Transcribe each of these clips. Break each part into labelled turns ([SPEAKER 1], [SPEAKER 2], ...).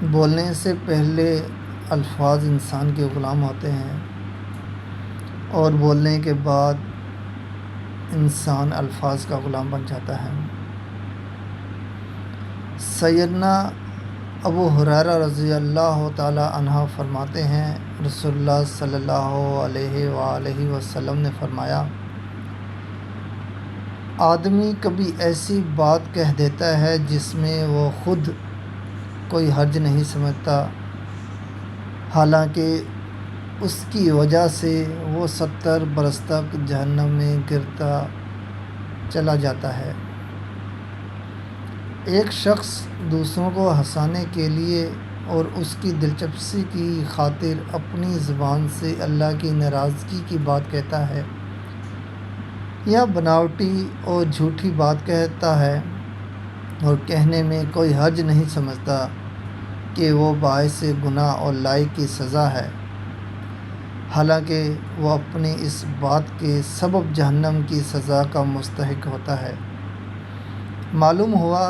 [SPEAKER 1] بولنے سے پہلے الفاظ انسان کے غلام ہوتے ہیں اور بولنے کے بعد انسان الفاظ کا غلام بن جاتا ہے۔ سیدنا ابو ہریرہ رضی اللہ تعالی عنہ فرماتے ہیں، رسول اللہ صلی اللہ علیہ وآلہ وسلم نے فرمایا، آدمی کبھی ایسی بات کہہ دیتا ہے جس میں وہ خود کوئی حرج نہیں سمجھتا، حالانکہ اس کی وجہ سے وہ 70 برس تک جہنم میں گرتا چلا جاتا ہے۔ ایک شخص دوسروں کو ہنسانے کے لیے اور اس کی دلچسپی کی خاطر اپنی زبان سے اللہ کی ناراضگی کی بات کہتا ہے یا بناوٹی اور جھوٹی بات کہتا ہے اور کہنے میں کوئی حرج نہیں سمجھتا کہ وہ باعث گناہ اور لائق کی سزا ہے، حالانکہ وہ اپنی اس بات کے سبب جہنم کی سزا کا مستحق ہوتا ہے۔ معلوم ہوا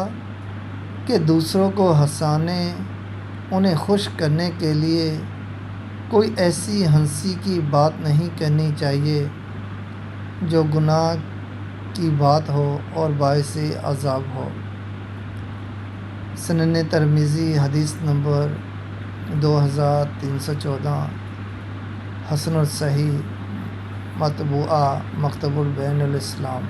[SPEAKER 1] کہ دوسروں کو ہنسانے، انہیں خوش کرنے کے لیے کوئی ایسی ہنسی کی بات نہیں کہنی چاہیے جو گناہ کی بات ہو اور باعث عذاب ہو۔ سنن ترمذی حدیث نمبر 2314، حسن الصحیح، مطبوعہ مکتب البین الاسلام۔